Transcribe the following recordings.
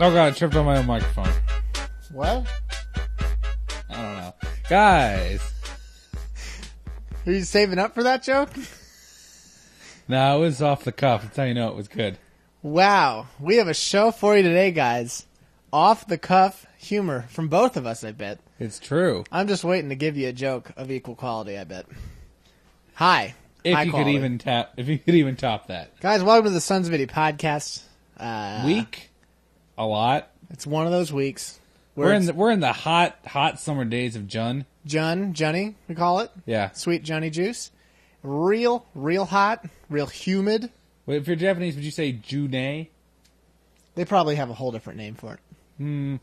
Oh god, I tripped on my own microphone. What? I don't know. Guys. Are you saving up for that joke? No, it was off the cuff. That's how you know it was good. Wow. We have a show for you today, guys. Off the cuff humor from both of us, I bet. It's true. I'm just waiting to give you a joke of equal quality, I bet. Hi. If High you quality. could even top that. Guys, welcome to the Sons of Idiot podcast. Week? A lot. It's one of those weeks. We're in the hot summer days of Johnny, we call it. Yeah. Sweet Johnny juice. Real hot, real humid. Wait, if you're Japanese, would you say Junei? They probably have a whole different name for it.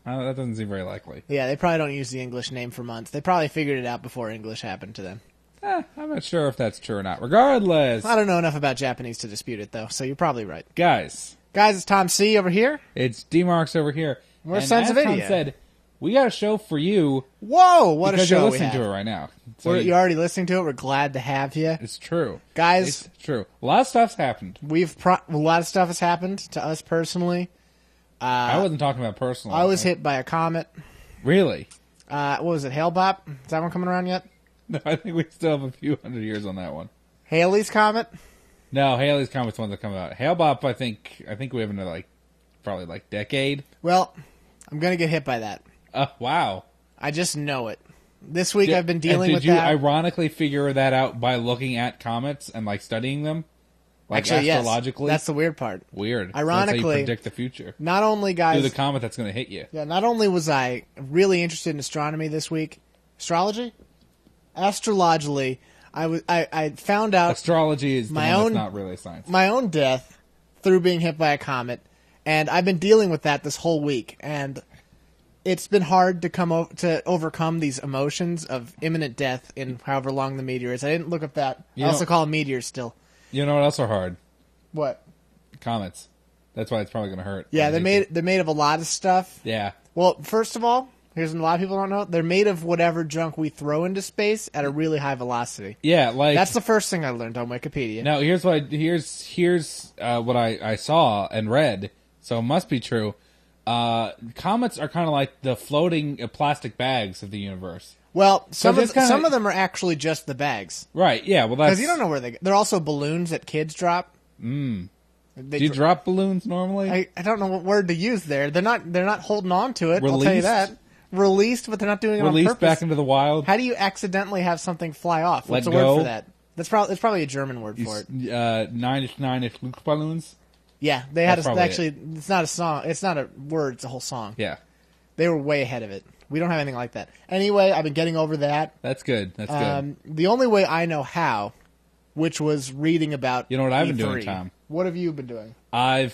That doesn't seem very likely. Yeah, they probably don't use the English name for months. They probably figured it out before English happened to them. I'm not sure if that's true or not. Regardless. I don't know enough about Japanese to dispute it, though, so you're probably right. Guys, it's Tom C. over here. it's D-Marks over here. We're and Sons of as Tom Idiot. said, we got a show for you. Whoa, what a because show you're we listening have. to it right now. So You're already listening to it. We're glad to have you. it's true. Guys, It's true. A lot of stuff's happened. a lot of stuff has happened to us personally. I wasn't talking about personal. I was hit by a comet. Really? What was it, Hale Bop? Is that one coming around yet? No, I think we still have a few hundred years on that one. Haley's Comet? No, Haley's Comet's one that come out. Hale Bop, I think we have another probably decade. Well, I'm going to get hit by that. Wow. I just know it. This week I've been dealing with that. Did you that. ironically figure that out by looking at comets and studying them? Actually, astrologically? yes. That's the weird part. Weird. Ironically, that's how you predict the future. Not only, guys... Through the comet that's going to hit you. Yeah, not only was I really interested in astronomy this week... Astrology? Astrologically, I found out... Astrology is that's not really science. My own death through being hit by a comet, and I've been dealing with that this whole week, and it's been hard to overcome these emotions of imminent death in however long the meteor is. I didn't look up that. I also call them meteors still. You know what else are hard? What? Comets. That's why it's probably going to hurt. Yeah, they're made of a lot of stuff. Yeah. Well, first of all, here's what a lot of people don't know. They're made of whatever junk we throw into space at a really high velocity. Yeah, that's the first thing I learned on Wikipedia. Now, here's what I saw and read, so it must be true. Comets are kind of like the floating plastic bags of the universe. Well, some of them are actually just the bags. Right, yeah. Well, that's... Because you don't know where they're also balloons that kids drop. Do you drop balloons normally? I don't know what word to use there. They're not holding on to it, Released? I'll tell you that. Released, but they're not doing it on purpose. Released back into the wild? How do you accidentally have something fly off? What's the word for that? That's probably a German word for it. 9-9 Luftballons? Yeah, they had it's not a song. It's not a word. It's a whole song. Yeah. They were way ahead of it. We don't have anything like that. Anyway, I've been getting over that. That's good. That's good. The only way I know how, which was reading about You know what I've been E3. doing, Tom? What have you been doing? I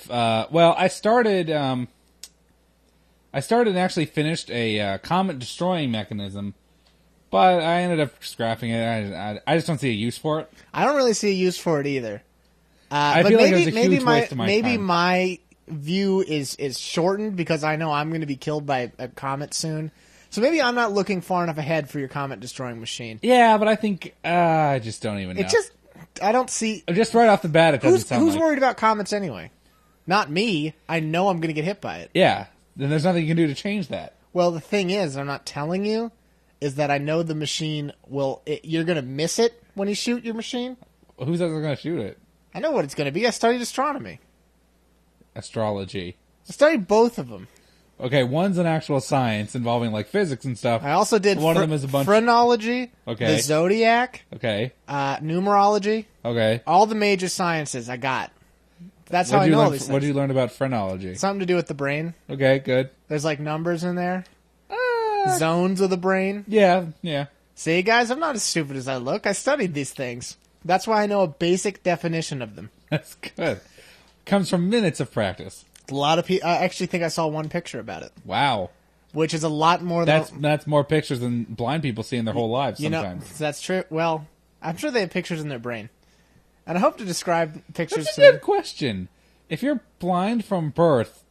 started and actually finished a comet destroying mechanism, but I ended up scrapping it. I just don't see a use for it. I don't really see a use for it either. I feel like it was a huge waste of my time. Maybe my view is shortened because I know I'm going to be killed by a comet soon. So maybe I'm not looking far enough ahead for your comet destroying machine. Yeah, but I think I just don't even know. I don't see. Just right off the bat, it doesn't sound who's worried about comets anyway? Not me. I know I'm going to get hit by it. Yeah, then there's nothing you can do to change that. Well, the thing is, I'm not telling you, is that I know the machine you're going to miss it when you shoot your machine. Who's going to shoot it? I know what it's going to be. I studied astronomy. Astrology. I studied both of them. Okay, one's an actual science involving physics and stuff. I also did one of them is a bunch phrenology, okay. the zodiac, okay, numerology, okay. All the major sciences I got. That's how I know all these things. What did you learn about phrenology? Something to do with the brain. Okay, good. There's numbers in there. Zones of the brain. Yeah. See, guys, I'm not as stupid as I look. I studied these things. That's why I know a basic definition of them. That's good. Comes from minutes of practice. A lot of people. I actually think I saw one picture about it. Wow. Which is a lot more That's more pictures than blind people see in their whole lives sometimes. That's true. Well, I'm sure they have pictures in their brain. And I hope to describe pictures That's a good question. If you're blind from birth,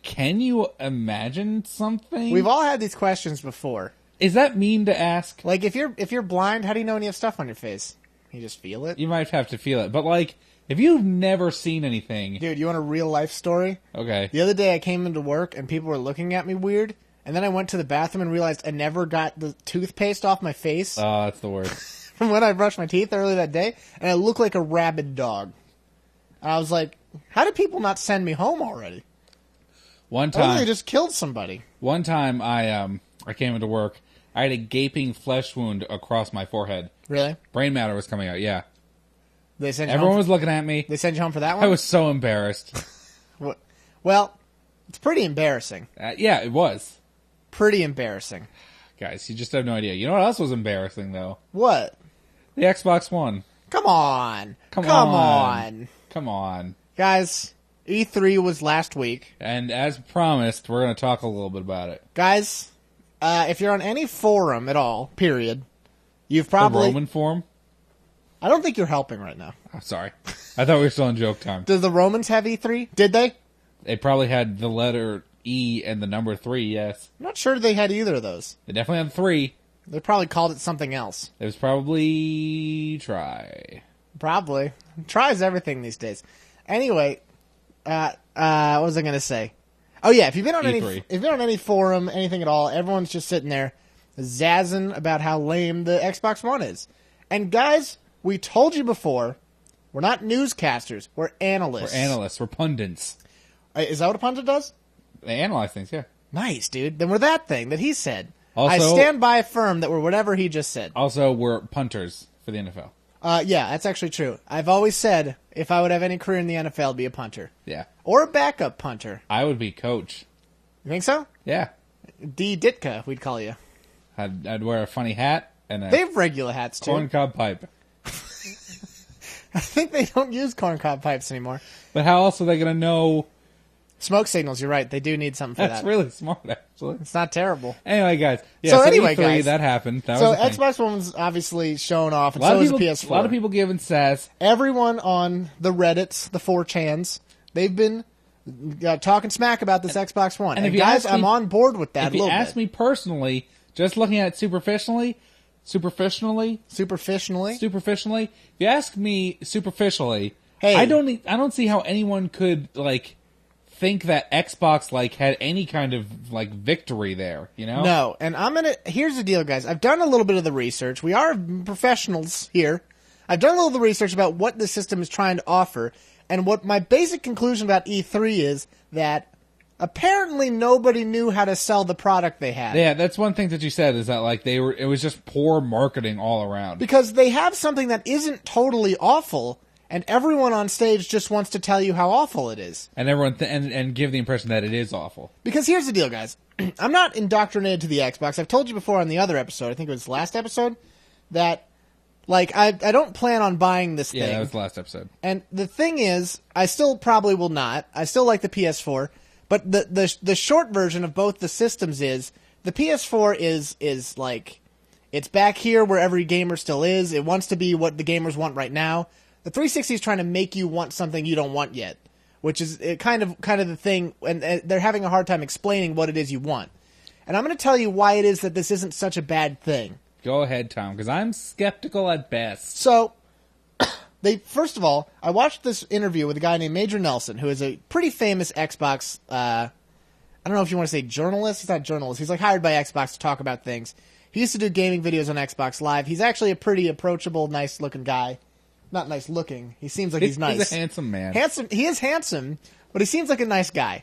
can you imagine something? We've all had these questions before. Is that mean to ask? If you're blind, how do you know when you have stuff on your face? You just feel it? You might have to feel it. But, If you've never seen anything... Dude, you want a real-life story? Okay. The other day I came into work and people were looking at me weird, and then I went to the bathroom and realized I never got the toothpaste off my face Oh, that's the worst. from when I brushed my teeth earlier that day, and I looked like a rabid dog. And I was like, how did people not send me home already? One I time... they just killed somebody. One time I came into work. I had a gaping flesh wound across my forehead. Really? Brain matter was coming out, yeah. They sent you Everyone home was looking at me. They sent you home for that one? I was so embarrassed. Well, it's pretty embarrassing. Yeah, it was. Pretty embarrassing. Guys, you just have no idea. You know what else was embarrassing, though? What? The Xbox One. Come on. Come on. Guys, E3 was last week. And as promised, we're going to talk a little bit about it. Guys, if you're on any forum at all, period, you've probably... The Roman forum? I don't think you're helping right now. Oh, sorry. I thought we were still in joke time. Did the Romans have E3? Did they? They probably had the letter E and the number 3, yes. I'm not sure they had either of those. They definitely had 3. They probably called it something else. It was probably Try. Probably. Tries everything these days. Anyway, what was I going to say? Oh yeah, if you've been on any forum, anything at all, everyone's just sitting there zazzing about how lame the Xbox One is. And guys, we told you before, we're not newscasters, we're analysts. We're analysts, we're pundits. Is that what a pundit does? They analyze things, yeah. Nice, dude. Then we're that thing that he said. Also, I stand by firm that we're whatever he just said. Also, we're punters for the NFL. Yeah, that's actually true. I've always said if I would have any career in the NFL, I'd be a punter. Yeah. Or a backup punter. I would be coach. You think so? Yeah. D. Ditka, we'd call you. I'd wear a funny hat and They have regular hats, too. corncob pipe. I think they don't use corncob pipes anymore. But how else are they going to know? Smoke signals, you're right. They do need something for that. That's really smart, actually. It's not terrible. Anyway, guys. Yeah, So anyway, E3, guys. that happened. That So was a thing. Xbox One's obviously showing off, and A lot so of is people, the PS4. A lot of people giving sass. Everyone on the Reddits, the 4chans, they've been talking smack about this Xbox One. And And if you guys, ask me- I'm on board with that If a you little ask bit. me personally, just looking at it superficially, Superficially? if you ask me superficially, Hey. I don't see how anyone could think that Xbox had any kind of victory there, you know? No, and here's the deal, guys. I've done a little bit of the research. We are professionals here. I've done a little of the research about what the system is trying to offer, and what my basic conclusion about E3 is that apparently nobody knew how to sell the product they had. Yeah, that's one thing that you said is that it was just poor marketing all around. Because they have something that isn't totally awful, and everyone on stage just wants to tell you how awful it is. And everyone and give the impression that it is awful. Because here's the deal, guys. I'm not indoctrinated to the Xbox. I've told you before on the other episode, I think it was the last episode, that I don't plan on buying this thing. Yeah, that was the last episode. And the thing is, I still probably will not. I still like the PS4, but the short version of both the systems is the PS4 is it's back here where every gamer still is. It wants to be what the gamers want right now. The 360 is trying to make you want something you don't want yet, which is kind of the thing, and they're having a hard time explaining what it is you want. And I'm going to tell you why it is that this isn't such a bad thing. Go ahead, Tom, because I'm skeptical at best. So, first of all, I watched this interview with a guy named Major Nelson, who is a pretty famous Xbox, I don't know if you want to say journalist. He's not a journalist. He's hired by Xbox to talk about things. He used to do gaming videos on Xbox Live. He's actually a pretty approachable, nice-looking guy. Not nice-looking. He seems like he's nice. He's a handsome man. He is handsome, but he seems like a nice guy.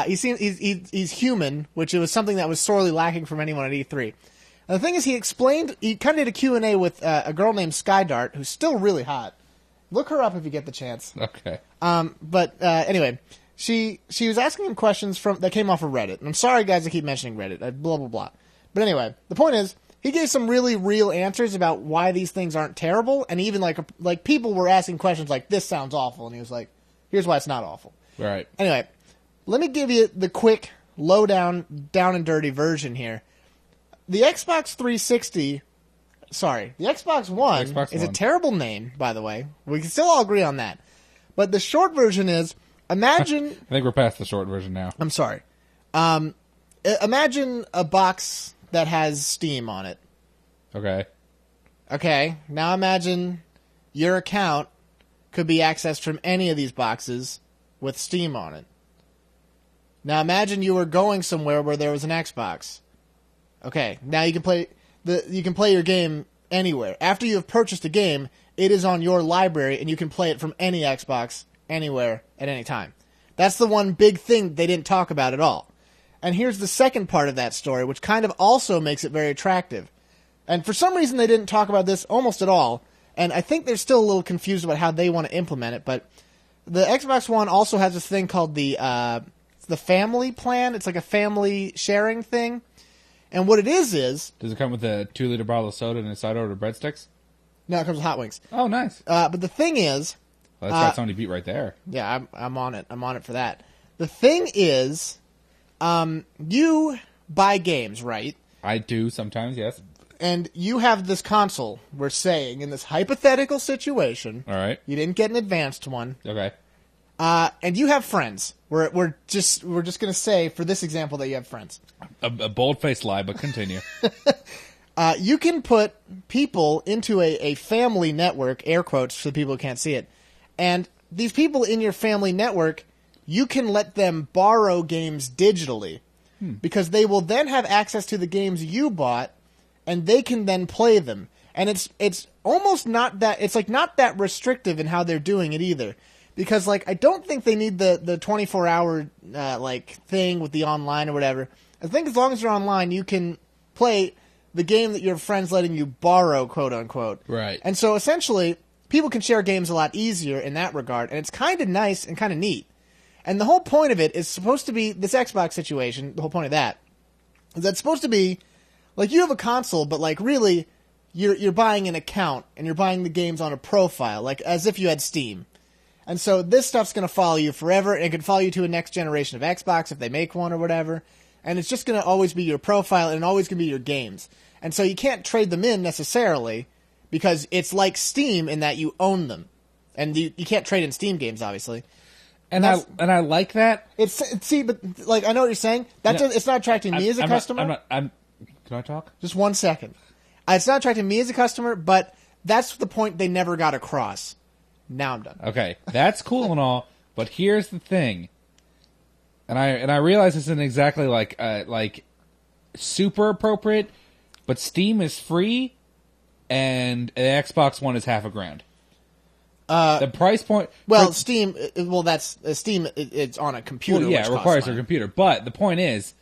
He's human, which was something that was sorely lacking from anyone at E3. And the thing is, he kind of did a Q&A with a girl named Skydart, who's still really hot. Look her up if you get the chance. Okay. But anyway, she was asking him questions that came off of Reddit. And I'm sorry, guys, I keep mentioning Reddit. Blah, blah, blah. But anyway, the point is, he gave some really real answers about why these things aren't terrible, and even people were asking questions like, this sounds awful, and he was like, here's why it's not awful. Right. Anyway, let me give you the quick, down and dirty version here. The Xbox 360, the Xbox One is a terrible name, by the way. We can still all agree on that. But the short version is, imagine... I think we're past the short version now. I'm sorry. Imagine a box that has Steam on it. Okay. Okay, now imagine your account could be accessed from any of these boxes with Steam on it. Now imagine you were going somewhere where there was an Xbox. Okay, now you can play your game anywhere. After you have purchased a game, it is on your library and you can play it from any Xbox anywhere at any time. That's the one big thing they didn't talk about at all. And here's the second part of that story, which kind of also makes it very attractive. And for some reason they didn't talk about this almost at all, and I think they're still a little confused about how they want to implement it, but the Xbox One also has this thing called the family plan. It's like a family sharing thing. And what it is... Does it come with a 2-liter bottle of soda and a side order of breadsticks? No, it comes with hot wings. Oh, nice. But the thing is... Well, that's got somebody beat right there. Yeah, I'm on it. I'm on it for that. The thing is, you buy games, right? I do sometimes, yes. And you have this console, we're saying, in this hypothetical situation. All right. You didn't get an advanced one. Okay. And you have friends. We're just going to say, for this example, that you have friends. A bold-faced lie, but continue. You can put people into a family network, air quotes for the people who can't see it, and these people in your family network, you can let them borrow games digitally, because they will then have access to the games you bought, and they can then play them. And it's almost not that, it's like not that restrictive in how they're doing it either. Because, like, I don't think they need the 24-hour, thing with the online or whatever. I think as long as you're online, you can play the game that your friend's letting you borrow, quote-unquote. Right. And so, essentially, people can share games a lot easier in that regard, and it's kind of nice and kind of neat. And the whole point of it is supposed to be, this Xbox situation, the whole point of that, is that it's supposed to be, like, you have a console, but, like, really, you're buying an account, and you're buying the games on a profile, like, as if you had Steam. And so this stuff's going to follow you forever, and it can follow you to a next generation of Xbox if they make one or whatever. And it's just going to always be your profile, and always going to be your games. And so you can't trade them in necessarily, because it's like Steam in that you own them. And you can't trade in Steam games, obviously. And I like that. But like, I know what you're saying. It's not attracting me as a customer. Can I talk? Just 1 second. It's not attracting me as a customer, but that's the point they never got across. Now I'm done. Okay, that's cool and all, but here's the thing. And I realize this isn't exactly like super appropriate, but Steam is free, and an Xbox One is $5,000. The price point. Well, Steam. Well, that's Steam. It's on a computer. Well, yeah, it requires a computer. But the point is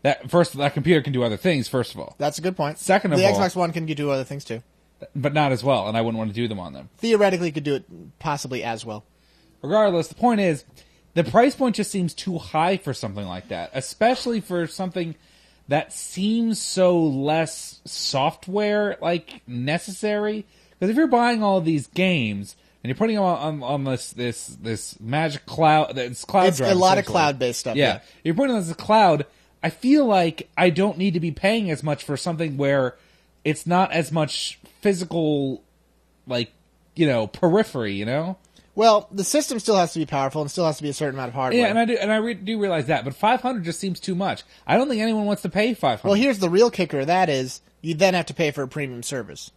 that first, that computer can do other things. First of all, that's a good point. Second of all, the Xbox One can do other things too, but not as well. And I wouldn't want to do them on them. Theoretically, you could do it possibly as well. Regardless, the point is, the price point just seems too high for something like that, especially for something that seems so less software like necessary. Because if you're buying all of these games and you're putting them on this magic cloud, it's cloud. It's a lot of cloud-based stuff. Yeah, you're putting it as a cloud. I feel like I don't need to be paying as much for something where it's not as much physical, periphery. Well, the system still has to be powerful and still has to be a certain amount of hardware. Yeah, and I do realize that, but $500 just seems too much. I don't think anyone wants to pay $500. Well, here's the real kicker. That is, you then have to pay for a premium service,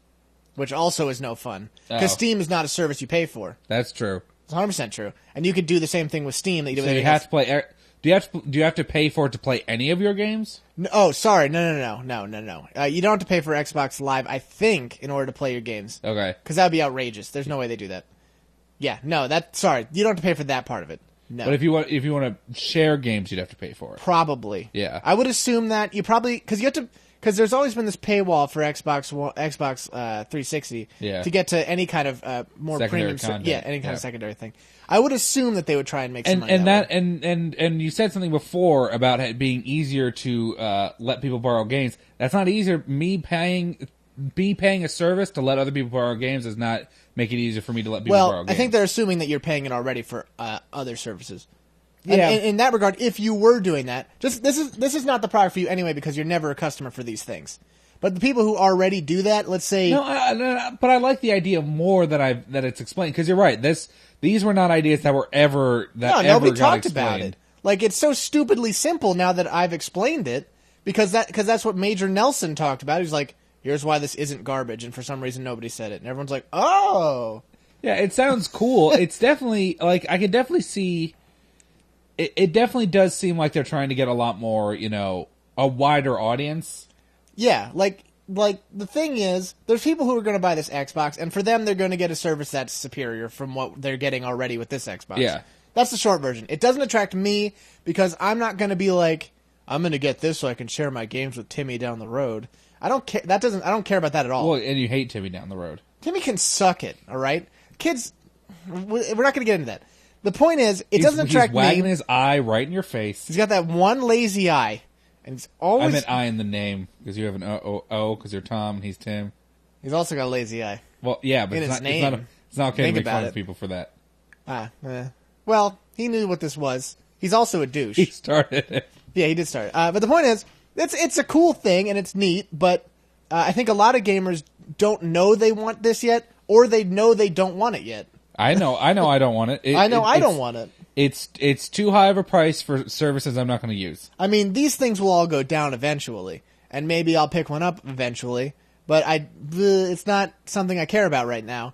which also is no fun because Steam is not a service you pay for. That's true. It's 100% true, and you could do the same thing with Steam that you do. So you have to play. Do you have to pay for it to play any of your games? No, oh, sorry, no. You don't have to pay for Xbox Live, I think, in order to play your games. Okay. Because that would be outrageous. There's no way they do that. Yeah, no, sorry, you don't have to pay for that part of it. No. But if you want to share games, you'd have to pay for it. Probably. Yeah. I would assume that you probably because there's always been this paywall for Xbox 360 to get to any kind of more secondary premium content. any kind of secondary thing. I would assume that they would try and make some money and that way. And you said something before about it being easier to let people borrow games. That's not easier. Me paying a service to let other people borrow games does not make it easier for me to let people borrow games. I think they're assuming that you're paying it already for other services. Yeah. And in that regard, if you were doing that, this is not the product for you anyway because you're never a customer for these things. But the people who already do that, let's say, but I like the idea more that it's explained because you're right. These were not ideas that were ever nobody talked explained. about it. Like it's so stupidly simple now that I've explained it because that's what Major Nelson talked about. He's like, here's why this isn't garbage, and for some reason nobody said it, and everyone's like, oh. Yeah, it sounds cool. It's definitely, like, I could definitely see... It definitely does seem like they're trying to get a lot more, a wider audience. Yeah, like the thing is, there's people who are going to buy this Xbox, and for them, they're going to get a service that's superior from what they're getting already with this Xbox. Yeah. That's the short version. It doesn't attract me because I'm not going to be like, I'm going to get this so I can share my games with Timmy down the road. I don't care. I don't care about that at all. Well, and you hate Timmy down the road. Timmy can suck it. All right, kids. We're not going to get into that. The point is, it doesn't attract me. He's wagging his eye right in your face. He's got that one lazy eye, and it's always. I meant I in the name because you have an O because you're Tom and he's Tim. He's also got a lazy eye. Well, yeah, but it's not okay to make fun of people for that. Well, he knew what this was. He's also a douche. He started it. Yeah, he did start it. But the point is, it's a cool thing and it's neat. But I think a lot of gamers don't know they want this yet, or they know they don't want it yet. I know I don't want it. I don't want it. It's too high of a price for services I'm not going to use. I mean, these things will all go down eventually, and maybe I'll pick one up eventually. But it's not something I care about right now.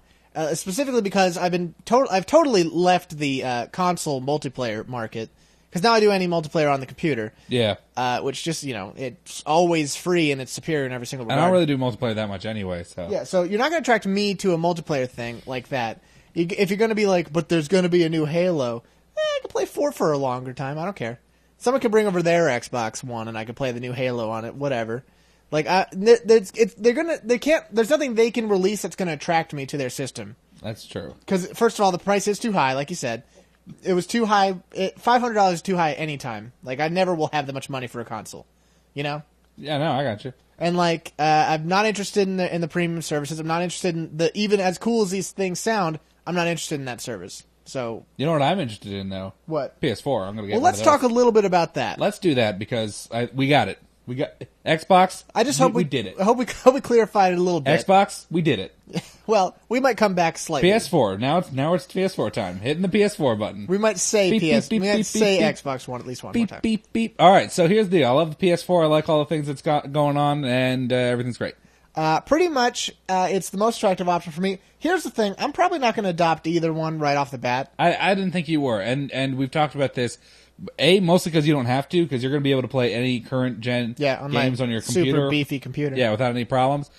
Specifically because I've totally left the console multiplayer market, because now I do any multiplayer on the computer. Yeah. Which just, it's always free and it's superior in every single regard. I don't really do multiplayer that much anyway, so. Yeah, so you're not going to attract me to a multiplayer thing like that. If you're going to be like, but there's going to be a new Halo, I can play 4 for a longer time. I don't care. Someone can bring over their Xbox One and I can play the new Halo on it, whatever. Like, there's nothing they can release that's going to attract me to their system. That's true. Because, first of all, the price is too high, like you said. It was too high. $500 is too high any time. Like, I never will have that much money for a console. You know? Yeah, no, I got you. And, like, I'm not interested in the premium services. I'm not interested in even as cool as these things sound, I'm not interested in that service. So, you know what I'm interested in, though? What? PS4. I'm going to get Well, let's talk a little bit about that. Let's do that, because we got it. We got Xbox. I just hope we did it. I hope we clarified it a little bit. Xbox, we did it. Well, we might come back slightly. PS4. Now it's PS4 time. Hitting the PS4 button. We might say beep, PS. beep, we might beep, say beep, Xbox One at least one beep, more time. Beep beep. All right. So here's the deal. I love the PS4. I like all the things that's got going on, and everything's great. Pretty much, it's the most attractive option for me. Here's the thing: I'm probably not going to adopt either one right off the bat. I didn't think you were, and we've talked about this. Mostly because you don't have to, because you're going to be able to play any current gen games on your computer. Super beefy computer. Yeah, without any problems.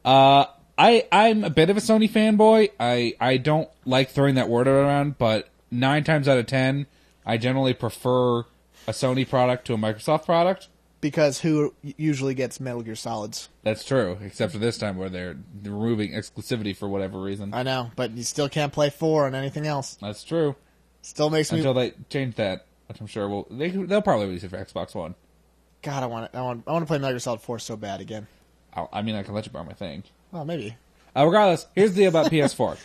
I'm a bit of a Sony fanboy. I don't like throwing that word around, but 9 times out of 10, I generally prefer a Sony product to a Microsoft product. Because who usually gets Metal Gear Solids? That's true, except for this time where they're removing exclusivity for whatever reason. I know, but you still can't play 4 on anything else. That's true. Still makes me... Until they change that. Which I'm sure they'll probably release it for Xbox One. God, I want to play Metal Gear Solid 4 so bad again. I mean, I can let you borrow my thing. Well, maybe. Regardless, here's the deal about PS4.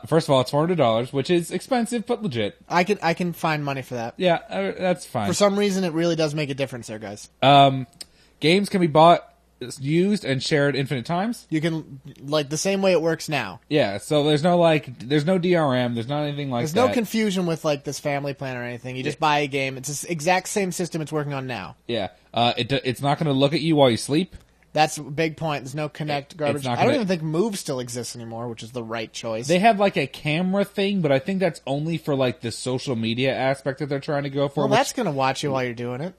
First of all, it's $400, which is expensive but legit. I can find money for that. Yeah, that's fine. For some reason, it really does make a difference there, guys. Games can be bought, used, and shared infinite times. You can, like, the same way it works now. Yeah, so there's no DRM, there's not anything like that. There's no confusion with, like, this family plan or anything. You just buy a game. It's the exact same system it's working on now. Yeah. It's not going to look at you while you sleep. That's a big point. There's no Kinect garbage. I don't even think Move still exists anymore, which is the right choice. They have, like, a camera thing, but I think that's only for, like, the social media aspect that they're trying to go for. Well, that's going to watch you while you're doing it.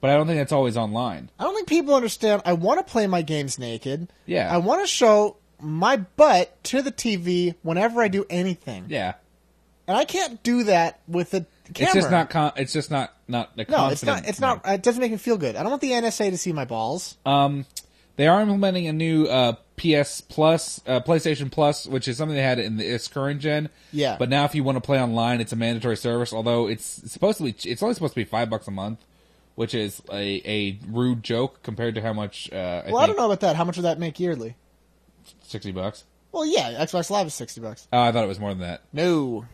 But I don't think that's always online. I don't think people understand. I want to play my games naked. Yeah. I want to show my butt to the TV whenever I do anything. Yeah. And I can't do that with a camera. It's just not the No, confident. it's not. It doesn't make me feel good. I don't want the NSA to see my balls. They are implementing a new PS Plus, PlayStation Plus, which is something they had in this current gen. Yeah. But now, if you want to play online, it's a mandatory service. Although it's only supposed to be $5 a month, which is a rude joke compared to how much. I don't know about that. How much would that make yearly? $60. Well, yeah, Xbox Live is $60. Oh, I thought it was more than that. No.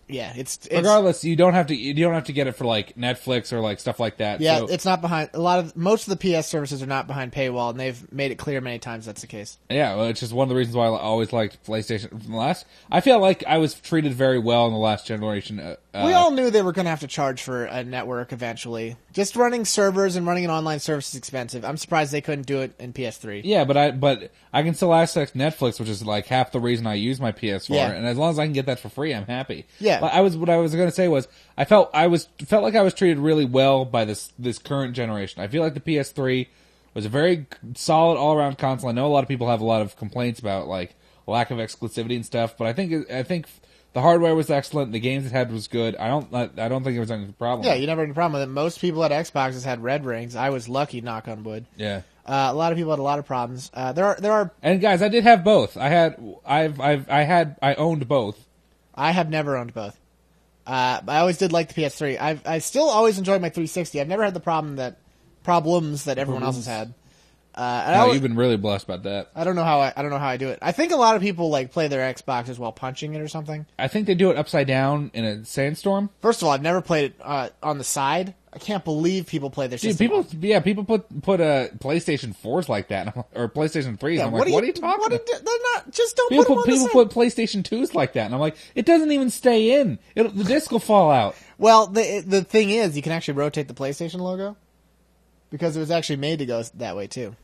Yeah, it's regardless. You don't have to get it for like Netflix or like stuff like that. Yeah, so, it's not behind most of the PS services are not behind paywall, and they've made it clear many times that's the case. Yeah, well, it's just one of the reasons why I always liked PlayStation from the last. I feel like I was treated very well in the last generation. We all knew they were going to have to charge for a network eventually. Just running servers and running an online service is expensive. I'm surprised they couldn't do it in PS3. Yeah, but I can still access Netflix, which is like half the reason I use my PS4. Yeah. And as long as I can get that for free, I'm happy. Yeah. What I was going to say was I felt like I was treated really well by this current generation. I feel like the PS3 was a very solid all around console. I know a lot of people have a lot of complaints about like lack of exclusivity and stuff, but I think the hardware was excellent. The games it had was good. I don't think there was any problem. Yeah, you never had a problem with it. Most people at Xboxes had red rings. I was lucky, knock on wood. Yeah. A lot of people had a lot of problems. There are. And guys, I did have both. I owned both. I have never owned both. I always did like the PS3. I still always enjoyed my 360. I've never had the problems that everyone else has had. You've been really blessed about that. I don't know how I do it. I think a lot of people like play their Xboxes while punching it or something. I think they do it upside down in a sandstorm. First of all, I've never played it on the side. I can't believe people play their system. People put PlayStation 4s like that or PlayStation 3s. Yeah, I'm like, what are you talking about? They're not just don't People put them on the put PlayStation 2s like that, and I'm like, it doesn't even stay in. The disc will fall out. Well, the thing is, you can actually rotate the PlayStation logo because it was actually made to go that way too.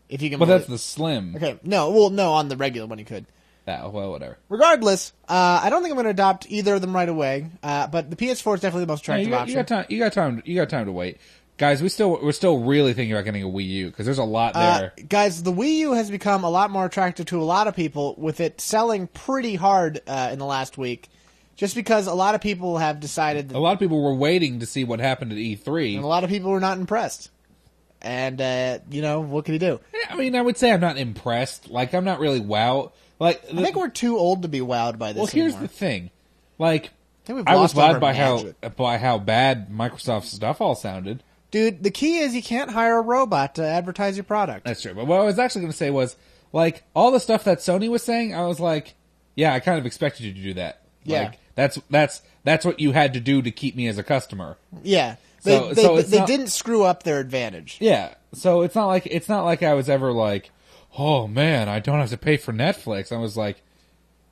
If you can, but that's the Slim. Okay, no, on the regular one you could. Well, whatever. Regardless, I don't think I'm going to adopt either of them right away. But the PS4 is definitely the most attractive option. You got time to wait, guys. We're still really thinking about getting a Wii U because there's a lot there. Guys, the Wii U has become a lot more attractive to a lot of people, with it selling pretty hard in the last week. Just because a lot of people have decided that a lot of people were waiting to see what happened at E3, and a lot of people were not impressed. And what can you do? I mean, I would say I'm not impressed. Like, I'm not really wowed. Like, I think we're too old to be wowed by this. Well, here's anymore. the thing. Like, I was wowed by how bad Microsoft's stuff all sounded. Dude, the key is you can't hire a robot to advertise your product. That's true. But what I was actually going to say was, like, all the stuff that Sony was saying, I was like, yeah, I kind of expected you to do that. Yeah. Like, that's what you had to do to keep me as a customer. Yeah. They didn't screw up their advantage. Yeah. So it's not like I was ever like, oh man, I don't have to pay for Netflix. I was like,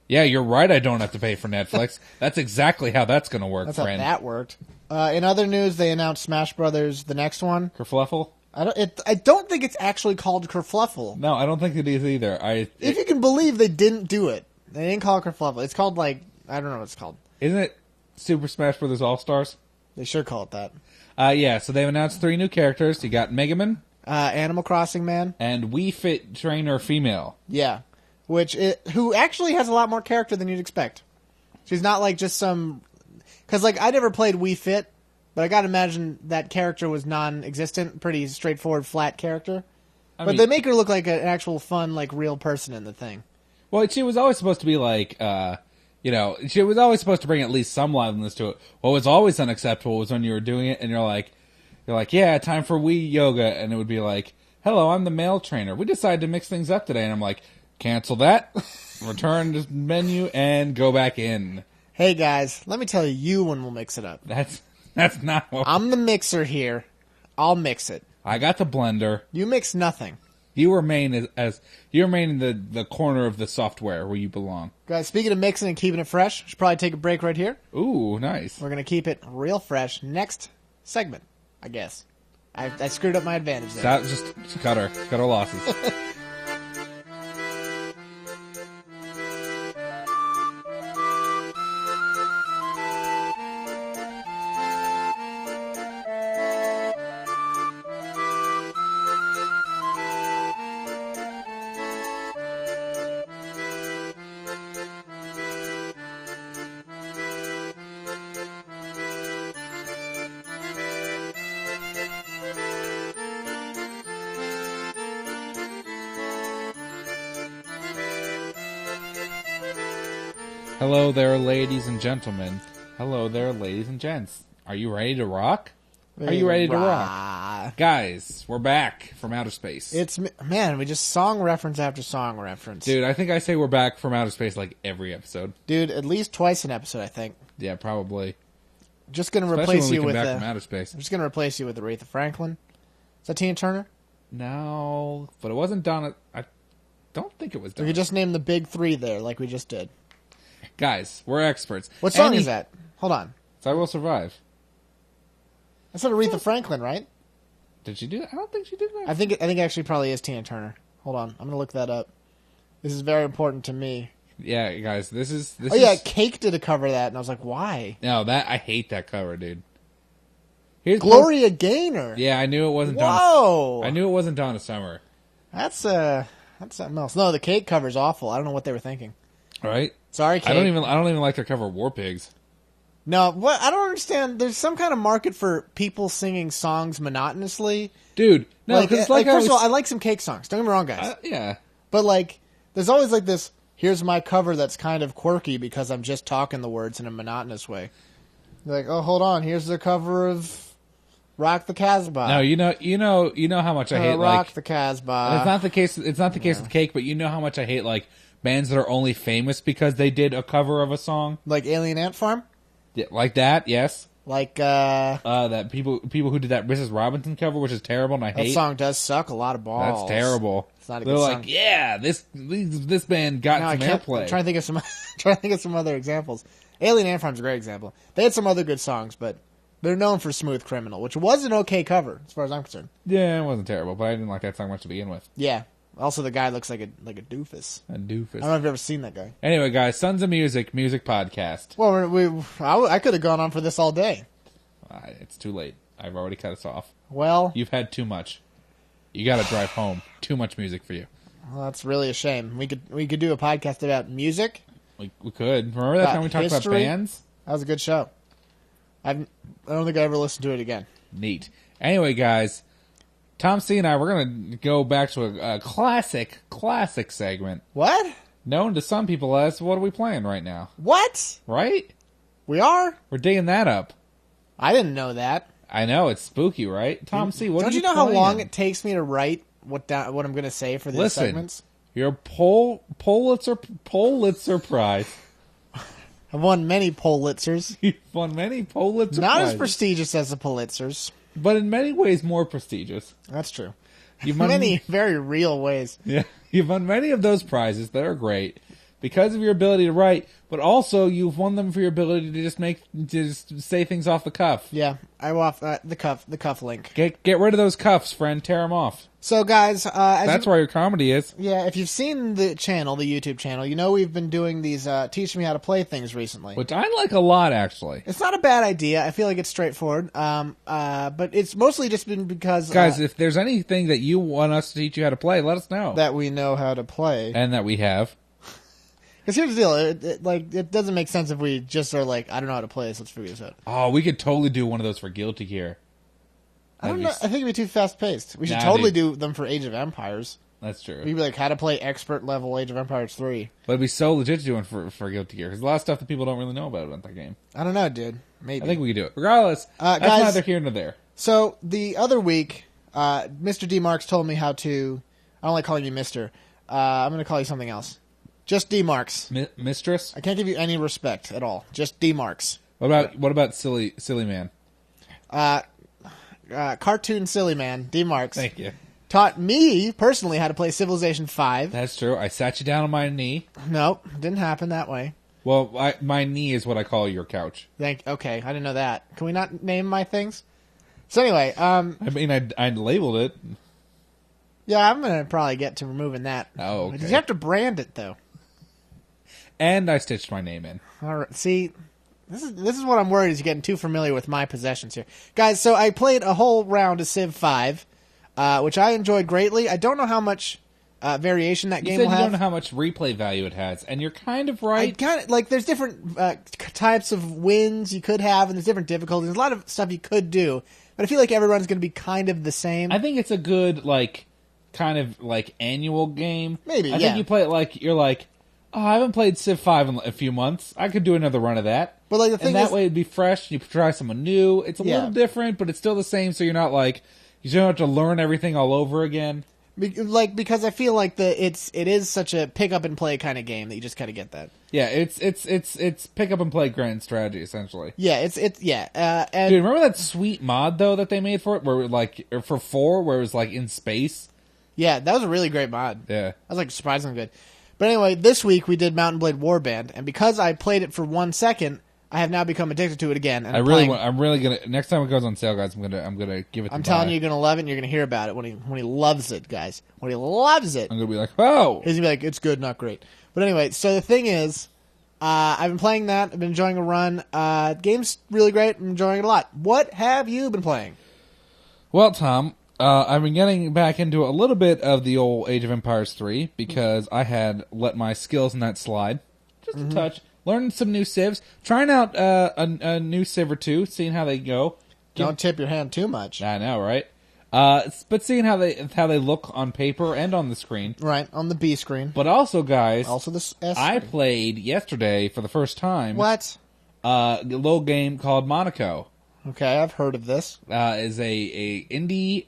yeah, you're right, I don't have to pay for Netflix. That's exactly how that's going to work, That's friend. how that worked. In other news, they announced Smash Brothers, the next one. Kerfluffle? I don't think it's actually called Kerfluffle. No, I don't think it is either. If you can believe they didn't do it. They didn't call it Kerfluffle. It's called, like, I don't know what it's called. Isn't it Super Smash Brothers All-Stars? They sure call it that. Yeah, so they've announced 3 new characters. You got Megaman. Animal Crossing Man. And Wii Fit Trainer Female. Yeah. Who actually has a lot more character than you'd expect. She's not like just some... Because, like, I never played Wii Fit, but I gotta imagine that character was non-existent. Pretty straightforward, flat character. But they make her look like an actual fun, like, real person in the thing. Well, she was always supposed to be like... she was always supposed to bring at least some liveliness to it. What was always unacceptable was when you were doing it and you're like, yeah, time for Wii Yoga. And it would be like, hello, I'm the male trainer. We decided to mix things up today. And I'm like, cancel that, return to menu, and go back in. Hey, guys, let me tell you when we'll mix it up. That's not what... I'm the mixer here. I'll mix it. I got the blender. You mix nothing. You remain in the corner of the software where you belong. Guys, speaking of mixing and keeping it fresh, should probably take a break right here. Ooh, nice. We're gonna keep it real fresh. Next segment, I guess. I screwed up my advantage there. Just cut our losses. Hello there, ladies and gentlemen. Hello there, ladies and gents. Are you ready to rock? Are you ready to rock? Guys, we're back from outer space. We just song reference after song reference. Dude, I think I say we're back from outer space like every episode. Dude, at least twice an episode, I think. Yeah, probably. Just going to replace you with from outer space. I'm just going to replace you with Aretha Franklin. Is that Tina Turner? No, but it wasn't Donna. I don't think it was Donna. We could just name the big three there, like we just did. Guys, we're experts. What song is that? Hold on. So I Will Survive. That's not Aretha Franklin, right? Did she do that? I don't think she did that. I think it actually probably is Tina Turner. Hold on, I'm gonna look that up. This is very important to me. Yeah, guys, this is. Yeah, Cake did a cover of that, and I was like, why? No, I hate that cover, dude. Here's Gloria Gaynor. Yeah, I knew it wasn't. Whoa! I knew it wasn't Donna Summer. That's something else. No, the Cake cover's awful. I don't know what they were thinking. Right? Sorry, Cake. I don't even like their cover of War Pigs. No, what I don't understand. There's some kind of market for people singing songs monotonously, dude. No, because first of all, I like some Cake songs. Don't get me wrong, guys. Yeah, but there's always this. Here's my cover that's kind of quirky because I'm just talking the words in a monotonous way. You're like, oh, hold on. Here's the cover of Rock the Casbah. No, you know how much I hate Rock the Casbah. It's not the case. It's not the case with Cake, but you know how much I hate bands that are only famous because they did a cover of a song, like Alien Ant Farm. Yeah, like that, yes. Like that people who did that Mrs. Robinson cover, which is terrible, and I hate. That song does suck a lot of balls. That's terrible. It's not a good song. Yeah, this band got some airplay. I'm trying to think of some other examples. Alien Ant Farm's a great example. They had some other good songs, but they're known for Smooth Criminal, which was an okay cover as far as I'm concerned. Yeah, it wasn't terrible, but I didn't like that song much to begin with. Yeah. Also, the guy looks like a doofus. A doofus. I don't know if you've ever seen that guy. Anyway, guys, Sons of Music podcast. Well, I could have gone on for this all day. It's too late. I've already cut us off. Well, you've had too much. You got to drive home. Too much music for you. Well, that's really a shame. We could do a podcast about music. We could. Remember that time we talked about bands? That was a good show. I don't think I ever listened to it again. Neat. Anyway, guys. Tom C. and I, we're going to go back to a classic segment. What? Known to some people as, what are we playing right now? What? Right? We are? We're digging that up. I didn't know that. I know, it's spooky, right? Tom C., what are you Don't you know playing? how long it takes me to write what I'm going to say for these segments? Your Pulitzer Prize. I've won many Pulitzers. You've won many Pulitzer Not prizes. As prestigious as the Pulitzers. But in many ways more prestigious. That's true. You've won many very real ways. Yeah, you've won many of those prizes that are great because of your ability to write, but also you've won them for your ability to just say things off the cuff. Yeah, I'm off the cuff link. Get rid of those cuffs, friend. Tear them off. So, guys, that's where your comedy is. Yeah, if you've seen the channel, the YouTube channel, you know we've been doing these teach me how to play things recently, which I like a lot. Actually, it's not a bad idea. I feel like it's straightforward, but it's mostly just been because guys, if there's anything that you want us to teach you how to play, let us know that we know how to play and that we have. Because here's the deal, it doesn't make sense if we just are like, I don't know how to play this, let's figure this out. Oh, we could totally do one of those for Guilty Gear. I don't know. I think it'd be too fast-paced. We should totally do them for Age of Empires. That's true. We'd be like, how to play expert level Age of Empires 3. But it'd be so legit to do one for Guilty Gear. Because a lot of stuff that people don't really know about that game. I don't know, dude. Maybe. I think we could do it. Regardless, that's guys, neither here nor there. So, the other week, Mr. D. Marks told me how to... I don't like calling you Mr. I'm going to call you something else. Just D. Marks. Mistress? I can't give you any respect at all. Just D. Marks. What about silly man? Cartoon silly man, D. Marks. Thank you. Taught me, personally, how to play Civilization 5. That's true. I sat you down on my knee. Nope, didn't happen that way. Well, my knee is what I call your couch. Okay, I didn't know that. Can we not name my things? So anyway, I mean, I labeled it. Yeah, I'm going to probably get to removing that. Oh, okay. You have to brand it, though. And I stitched my name in. All right, see... This is what I'm worried is you're getting too familiar with my possessions here. Guys, so I played a whole round of Civ 5, which I enjoyed greatly. I don't know how much variation that game will have. You don't know how much replay value it has, and you're kind of right. There's different types of wins you could have, and there's different difficulties. There's a lot of stuff you could do, but I feel like everyone's going to be kind of the same. I think it's a good, kind of, annual game. Maybe, I think you play it you're like, oh, I haven't played Civ 5 in a few months. I could do another run of that. But the thing and that way it'd be fresh. You try someone new. It's a little different, but it's still the same. So you're not You don't have to learn everything all over again. Because I feel like it is such a pick up and play kind of game that you just kind of get that. Yeah, it's pick up and play grand strategy essentially. Yeah, and dude, remember that sweet mod though that they made for it, where for 4, where it was like in space. Yeah, that was a really great mod. Yeah, that was like surprisingly good. But anyway, this week we did Mountain Blade Warband, and because I played it for 1 second, I have now become addicted to it again. And I'm really gonna. Next time it goes on sale, guys, I'm gonna give it. I'm telling you, you're gonna love it. And you're gonna hear about it when he loves it, guys. When he loves it, I'm gonna be like, oh, he's gonna be like, it's good, not great. But anyway, so the thing is, I've been playing that. I've been enjoying a run. Game's really great. I'm enjoying it a lot. What have you been playing? Well, Tom, I've been getting back into a little bit of the old Age of Empires 3 because I had let my skills in that slide just a touch. Learning some new civs, trying out a new civ or two, seeing how they go. Don't tip your hand too much. I know, right? But seeing how they look on paper and on the screen, right on the B screen. But also, guys, also the S screen. I played yesterday for the first time. What? A little game called Monaco. Okay, I've heard of this. Is a indie.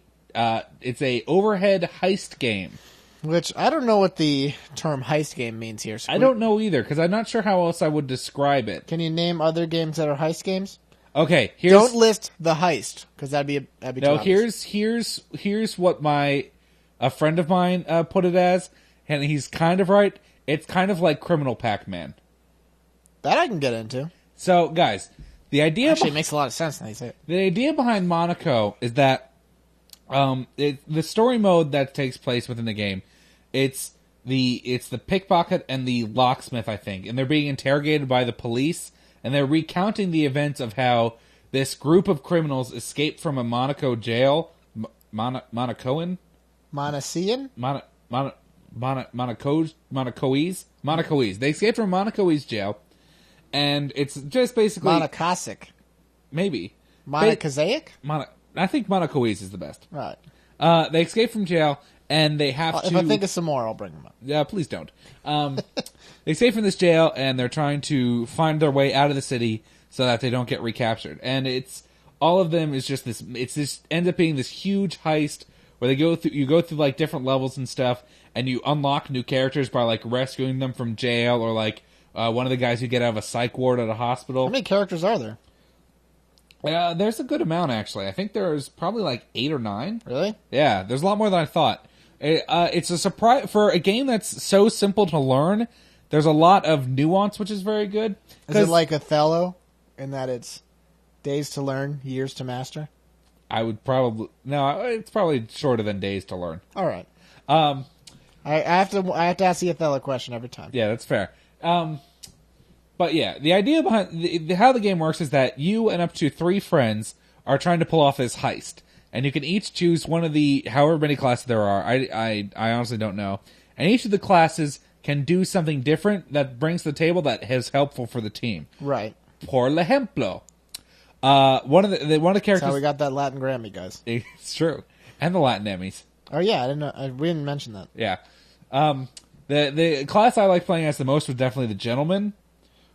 It's a overhead heist game. Which, I don't know what the term heist game means here. So I don't know either, because I'm not sure how else I would describe it. Can you name other games that are heist games? Okay, don't list the heist, because that'd be too obvious. here's what a friend of mine put it as, and he's kind of right. It's kind of like Criminal Pac-Man. That I can get into. So, guys, the idea actually makes a lot of sense now you say it. The idea behind Monaco is that the story mode that takes place within the game, it's the pickpocket and the locksmith, I think, and they're being interrogated by the police, and they're recounting the events of how this group of criminals escaped from a Monaco jail. Monacoan? Monacean? Monacoese. They escaped from Monacoese jail, and it's just basically Monocasic. Maybe. Monocasaic? I think Monacoese is the best. Right. They escape from jail, and they have to... If I think of some more, I'll bring them up. Yeah, please don't. They escape from this jail, and they're trying to find their way out of the city so that they don't get recaptured. And it's... All of them is just this... It's this... Ends up being this huge heist where you go through, like, different levels and stuff, and you unlock new characters by, like, rescuing them from jail, or, like, one of the guys who get out of a psych ward at a hospital. How many characters are there? There's a good amount, actually. I think there's probably like 8 or 9. Really? Yeah, there's a lot more than I thought. It's a surprise for a game that's so simple to learn. There's a lot of nuance, which is very good. Is it like Othello, in that it's days to learn, years to master? I would probably... No, it's probably shorter than days to learn. All right. I have to ask the Othello question every time. Yeah, that's fair. But yeah, the idea behind how the game works is that you and up to 3 friends are trying to pull off this heist, and you can each choose one of the however many classes there are. I honestly don't know, and each of the classes can do something different that brings to the table that is helpful for the team. Right. Por ejemplo, one of the characters. That's how we got that Latin Grammy, guys. It's true, and the Latin Emmys. Oh yeah, I didn't know. We didn't mention that. Yeah. The class I like playing as the most was definitely the Gentleman,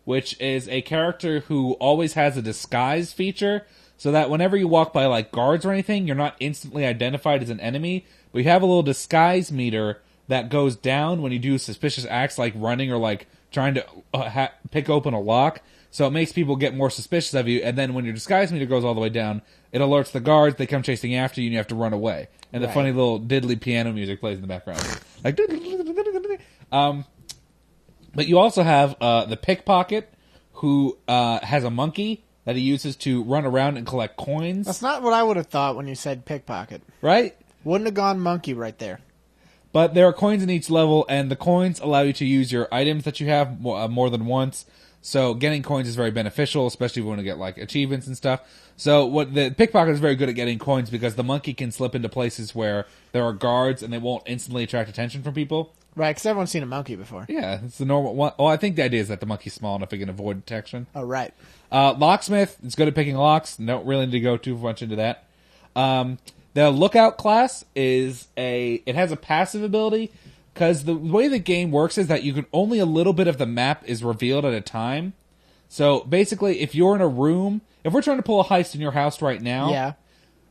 which is a character who always has a disguise feature, so that whenever you walk by like guards or anything, you're not instantly identified as an enemy, but you have a little disguise meter that goes down when you do suspicious acts like running or like trying to pick open a lock, so it makes people get more suspicious of you, and then when your disguise meter goes all the way down, it alerts the guards, they come chasing after you, and you have to run away. And the funny little diddly piano music plays in the background. Like, but you also have the pickpocket, who has a monkey that he uses to run around and collect coins. That's not what I would have thought when you said pickpocket. Right? Wouldn't have gone monkey right there. But there are coins in each level, and the coins allow you to use your items that you have more than once. So getting coins is very beneficial, especially if you want to get like achievements and stuff. So what the pickpocket is very good at getting coins because the monkey can slip into places where there are guards and they won't instantly attract attention from people. Right, because everyone's seen a monkey before. Yeah, it's the normal one. Well, I think the idea is that the monkey's small enough it can avoid detection. Oh, right. Locksmith is good at picking locks. Don't really need to go too much into that. The Lookout class it has a passive ability, because the way the game works is that you can only a little bit of the map is revealed at a time. So basically, if you're in a room, if we're trying to pull a heist in your house right now,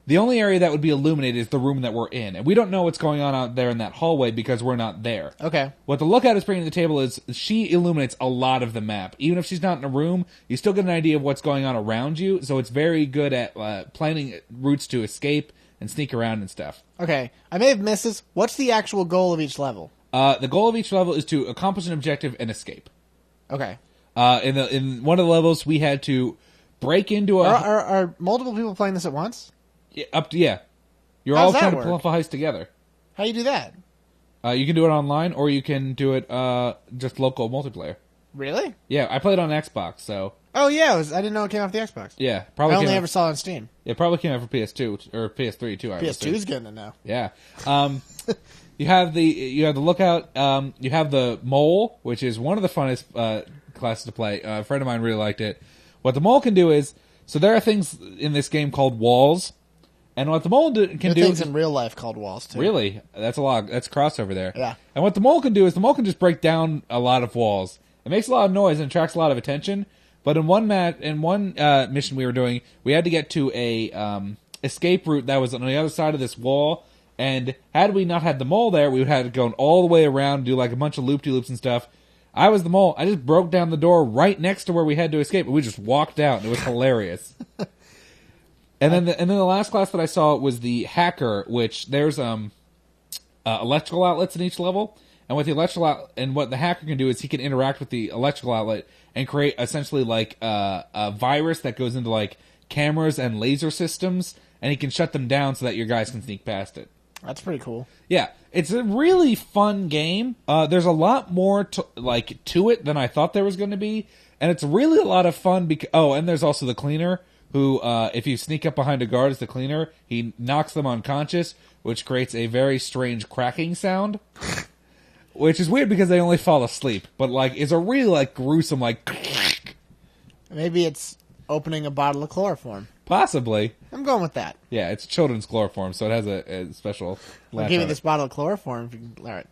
The only area that would be illuminated is the room that we're in. And we don't know what's going on out there in that hallway because we're not there. Okay. What the lookout is bringing to the table is she illuminates a lot of the map. Even if she's not in a room, you still get an idea of what's going on around you. So it's very good at planning routes to escape and sneak around and stuff. Okay. I may have missed this. What's the actual goal of each level? The goal of each level is to accomplish an objective and escape. Okay. In one of the levels, we had to break into a... Are multiple people playing this at once? Yeah. You're How all does that trying to work? pull off a heist together. How do you do that? You can do it online, or you can do it just local multiplayer. Really? Yeah, I played on Xbox, so... Oh, yeah. I didn't know it came off the Xbox. Yeah, I probably only came ever saw it on Steam. It probably came out for PS2 or PS3 too. PS2 is getting it now. Yeah. You have the lookout. You have the mole, which is one of the funnest classes to play. A friend of mine really liked it. What the mole can do is, so there are things in this game called walls, and what the mole can There are do things in real life called walls, too. really, that's a lot. That's crossover there. Yeah. And what the mole can do is the mole can just break down a lot of walls. It makes a lot of noise and attracts a lot of attention. But in one mission we were doing, we had to get to a escape route that was on the other side of this wall. And had we not had the mole there, we would have had to go all the way around, do like a bunch of loop-de-loops and stuff. I was the mole. I just broke down the door right next to where we had to escape, and we just walked out. And it was hilarious. And then the last class that I saw was the hacker, which there's electrical outlets in each level. And what the hacker can do is he can interact with the electrical outlet and create essentially like a virus that goes into like cameras and laser systems, and he can shut them down so that your guys can sneak past it. That's pretty cool. Yeah, it's a really fun game. There's a lot more to it than I thought there was going to be, and it's really a lot of fun. And there's also the cleaner, who if you sneak up behind a guard as the cleaner, he knocks them unconscious, which creates a very strange cracking sound. Which is weird because they only fall asleep, but like it's a really gruesome Maybe it's opening a bottle of chloroform. Possibly. I'm going with that. Yeah, it's children's chloroform, so it has a special. I'll give you this bottle of chloroform. All right.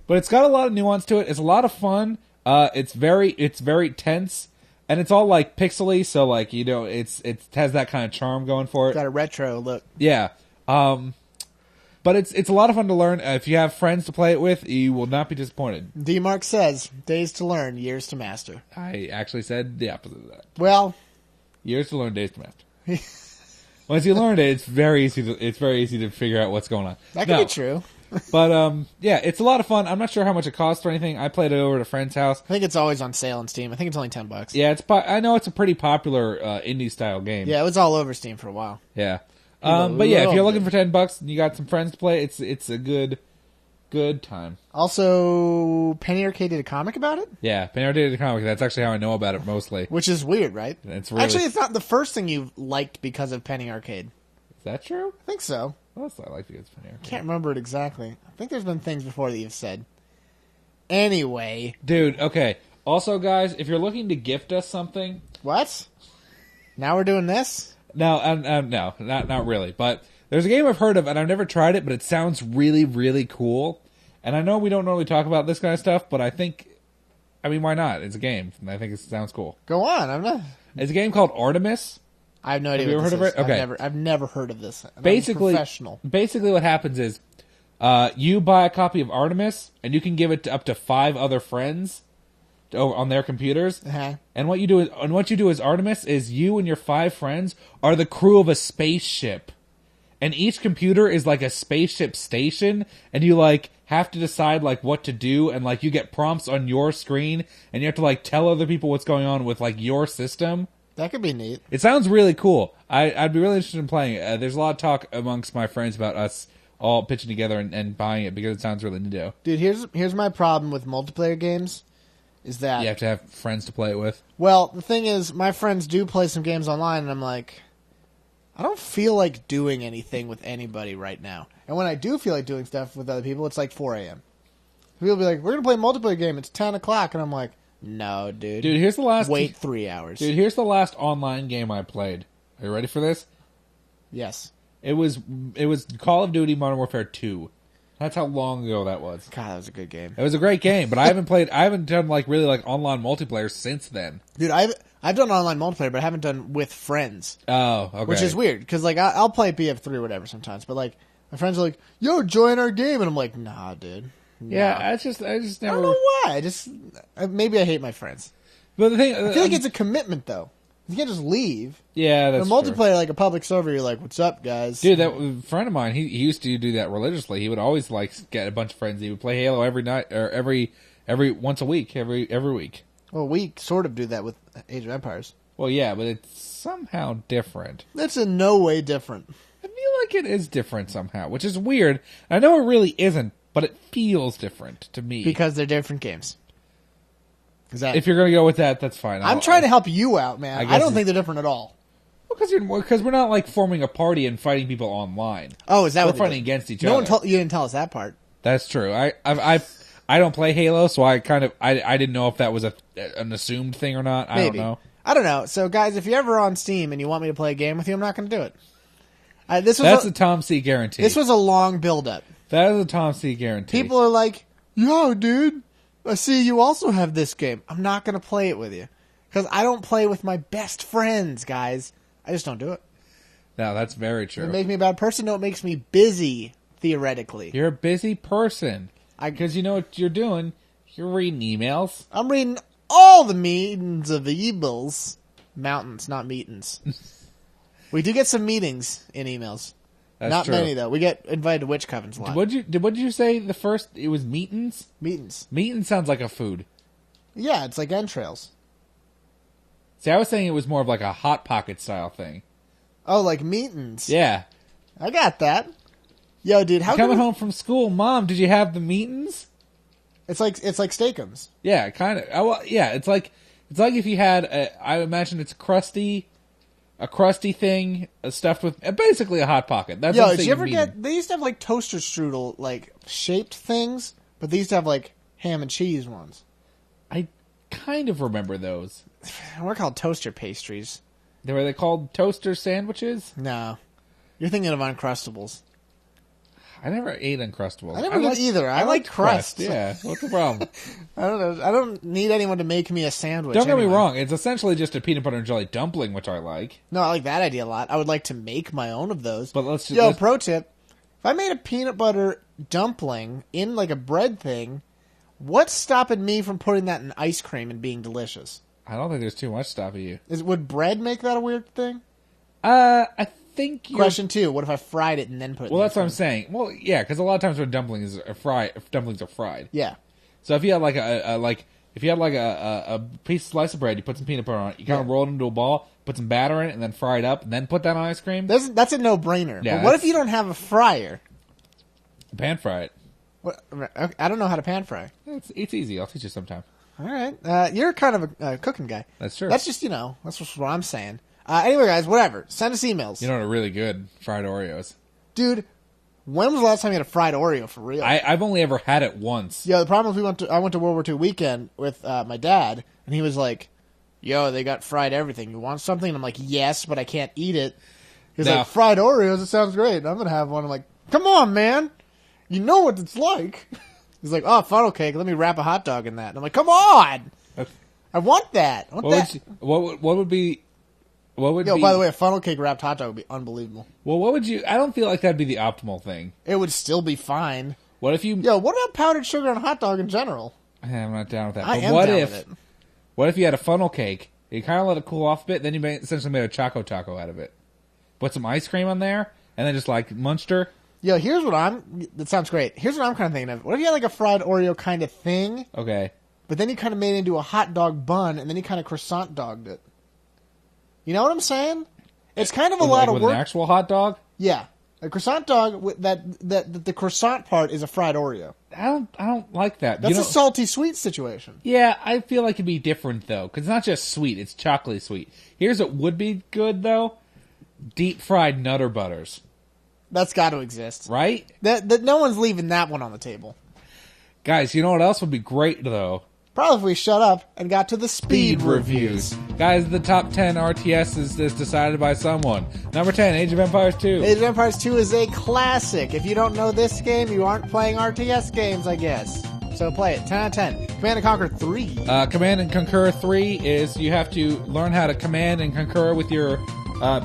But it's got a lot of nuance to it. It's a lot of fun. It's very tense, and it's all like pixely, so it has that kind of charm going for it. Got a retro look. Yeah. But it's a lot of fun to learn. If you have friends to play it with, you will not be disappointed. D-Mark says, days to learn, years to master. I actually said the opposite of that. Well, years to learn, days to master. Once you learn it, it's very easy to figure out what's going on. That could be true. But yeah, it's a lot of fun. I'm not sure how much it costs or anything. I played it over at a friend's house. I think it's always on sale on Steam. I think it's only $10. Yeah, I know it's a pretty popular indie style game. Yeah, it was all over Steam for a while. Yeah. But yeah, if you're looking for $10 and you got some friends to play, it's a good time. Also, Penny Arcade did a comic about it? Yeah, Penny Arcade did a comic. That's actually how I know about it mostly. Which is weird, right? It's Actually, it's not the first thing you've liked because of Penny Arcade. Is that true? I think so. Well, that's not like because of Penny Arcade. Can't remember it exactly. I think there's been things before that you've said. Anyway. Dude, okay. Also, guys, if you're looking to gift us something... What? Now we're doing this? No, not really. But there's a game I've heard of, and I've never tried it, but it sounds really, really cool. And I know we don't normally talk about this kind of stuff, but why not? It's a game, and I think it sounds cool. Go on. It's a game called Artemis. I have no idea. Have you ever heard of it? Okay. I've never heard of this. Basically, what happens is you buy a copy of Artemis, and you can give it to up to 5 other friends on their computers. Uh-huh. And what you do as Artemis is you and your 5 friends are the crew of a spaceship. And each computer is like a spaceship station, and you have to decide what to do, and you get prompts on your screen, and you have to tell other people what's going on with your system. That could be neat. It sounds really cool. I'd be really interested in playing it. There's a lot of talk amongst my friends about us all pitching together and buying it because it sounds really new. Dude, here's my problem with multiplayer games. Is that you have to have friends to play it with? Well, the thing is, my friends do play some games online, and I'm like, I don't feel like doing anything with anybody right now. And when I do feel like doing stuff with other people, it's 4 a.m. People will be like, we're going to play a multiplayer game, it's 10 o'clock, and I'm like, no, dude. Dude, here's the last... Wait 3 hours. Dude, here's the last online game I played. Are you ready for this? Yes. It was Call of Duty Modern Warfare 2. That's how long ago that was. God, that was a good game. It was a great game, but I haven't done really online multiplayer since then. Dude, I've done online multiplayer, but I haven't done with friends. Oh, okay. Which is weird, because, like, I'll play BF3 or whatever sometimes, but, like, my friends are like, yo, join our game, and I'm like, nah, dude. Nah. Yeah, I just never... I don't know why. Maybe I hate my friends. But the thing... I feel like it's a commitment, though. You can't just leave. Yeah, that's true. Multiplayer, like a public server, you're like, what's up, guys? Dude, that friend of mine, he used to do that religiously. He would always, like, get a bunch of friends. He would play Halo every night, or every once a week, every week. Well, we sort of do that with Age of Empires. Well, yeah, but it's somehow different. It's in no way different. I feel like it is different somehow, which is weird. I know it really isn't, but it feels different to me. Because they're different games. If you're going to go with that, that's fine. I'm trying to help you out, man. I don't think they're different at all. Well, because we're not, like, forming a party and fighting people online. Oh, is that we're what fighting against each other. You didn't tell us that part. That's true. I don't play Halo, so I didn't know if that was an assumed thing or not. I don't know. I don't know. So, guys, if you're ever on Steam and you want me to play a game with you, I'm not going to do it. That's a Tom C. guarantee. This was a long build-up. That is a Tom C. guarantee. People are like, yo, dude, I see you also have this game. I'm not going to play it with you. Because I don't play with my best friends, guys. I just don't do it. No, that's very true. Does it make me a bad person? No, it makes me busy, theoretically. You're a busy person. Because you know what you're doing? You're reading emails. I'm reading all the meetings of the evils. Mountains, not meetings. We do get some meetings in emails. That's not true. many, though. We get invited to witch covens a lot. What did you say the first? It was meetings? Meetings. Meetings sounds like a food. Yeah, it's like entrails. See, I was saying it was more of like a Hot Pocket style thing. Oh, like meetings. Yeah. I got that. Yo, dude, how coming home from school, Mom, did you have the meetings? It's like steakums. Yeah, kind of. Well, yeah, it's like if you had I imagine it's a crusty thing stuffed with basically a Hot Pocket. That's Yo, did you ever get? They used to have like toaster strudel like shaped things, but they used to have like ham and cheese ones. I kind of remember those. We're called toaster pastries. Were they called toaster sandwiches? No, you're thinking of Uncrustables. I never ate Uncrustables. I never did either. I like crust. Yeah, what's the problem? I don't know. I don't need anyone to make me a sandwich. Don't get me wrong. It's essentially just a peanut butter and jelly dumpling, which I like. No, I like that idea a lot. I would like to make my own of those. But let's pro tip. If I made a peanut butter dumpling in like a bread thing, what's stopping me from putting that in ice cream and being delicious? I don't think there's too much stopping you. Would bread make that a weird thing? I think Question 2, what if I fried it and then put it in that's what I'm saying. Well, yeah, because a lot of times when dumplings are fried. Yeah. So if you had a piece slice of bread, you put some peanut butter on it, you kind of roll it into a ball, put some batter in it, and then fry it up, and then put that on ice cream. That's a no-brainer. Yeah, but what if you don't have a fryer? Pan fry it. What, I don't know how to pan fry. It's easy. I'll teach you sometime. All right. You're kind of a cooking guy. That's true. That's just, that's just what I'm saying. Anyway, guys, whatever. Send us emails. You know what are really good? Fried Oreos. Dude, when was the last time you had a fried Oreo for real? I've only ever had it once. Yeah, the problem is I went to World War II weekend with my dad, and he was like, yo, they got fried everything. You want something? And I'm like, yes, but I can't eat it. He's like, fried Oreos, it sounds great. And I'm going to have one. I'm like, come on, man. You know what it's like. He's like, oh, funnel cake. Let me wrap a hot dog in that. And I'm like, come on. I want that. What would be... by the way, a funnel cake wrapped hot dog would be unbelievable. Well, what would you... I don't feel like that'd be the optimal thing. It would still be fine. What if you... Yo, what about powdered sugar on a hot dog in general? I'm not down with that. I am down with it. What if you had a funnel cake, you kind of let it cool off a bit, then you essentially made a Choco Taco out of it? Put some ice cream on there, and then just like Munster. Yo, here's what that sounds great. Here's what I'm kind of thinking of. What if you had like a fried Oreo kind of thing? Okay. But then you kind of made it into a hot dog bun, and then you kind of croissant dogged it. You know what I'm saying? It's kind of a lot of work. With an actual hot dog? Yeah. A croissant dog, the croissant part is a fried Oreo. I don't like that. That's a salty sweet situation. Yeah, I feel like it'd be different, though, because it's not just sweet, it's chocolatey sweet. Here's what would be good, though. Deep fried Nutter Butters. That's got to exist. Right? No one's leaving that one on the table. Guys, you know what else would be great, though? Probably if we shut up and got to the speed reviews. Guys, the top 10 RTS is decided by someone. Number 10, Age of Empires 2. Age of Empires 2 is a classic. If you don't know this game, you aren't playing RTS games, I guess. So play it. 10 out of 10. Command & Conquer 3. Command and Concur 3 is you have to learn how to command and concur with your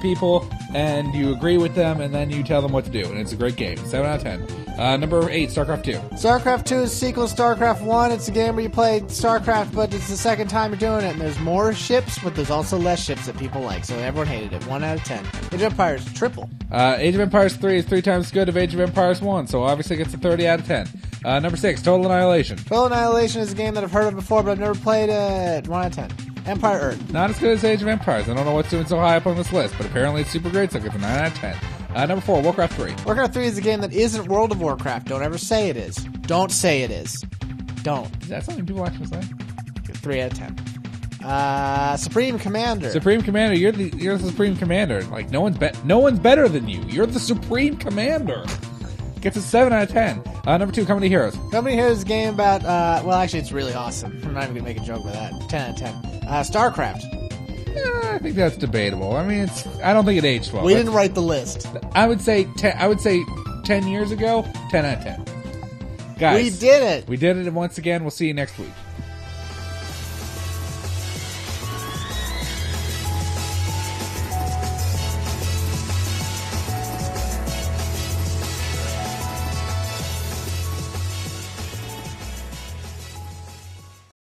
people, and you agree with them, and then you tell them what to do. And it's a great game. 7 out of 10. Number 8, StarCraft 2. StarCraft 2 is a sequel to StarCraft 1. It's a game where you play StarCraft, but it's the second time you're doing it. And there's more ships, but there's also less ships that people like. So everyone hated it. 1 out of 10. Age of Empires, triple. Age of Empires 3 is 3 times as good as Age of Empires 1, so obviously it gets a 30 out of 10. Number 6, Total Annihilation. Total Annihilation is a game that I've heard of before, but I've never played it. 1 out of 10. Empire Earth. Not as good as Age of Empires. I don't know what's doing so high up on this list, but apparently it's super great, so it gets a 9 out of 10. Number 4, Warcraft 3. Warcraft 3 is a game that isn't World of Warcraft. Don't ever say it is. Don't say it is. Don't. Is that something people actually say? 3 out of 10. Supreme Commander. Supreme Commander, you're the Supreme Commander. Like no one's better than you. You're the Supreme Commander. Gets a 7 out of 10. Number 2, Company Heroes. Company Heroes is a game about, well, actually, it's really awesome. I'm not even going to make a joke about that. 10 out of 10. StarCraft. I think that's debatable. I mean, I don't think it aged well. We didn't write the list. I would say 10 years ago, 10 out of 10. Guys, we did it. We did it once again. We'll see you next week.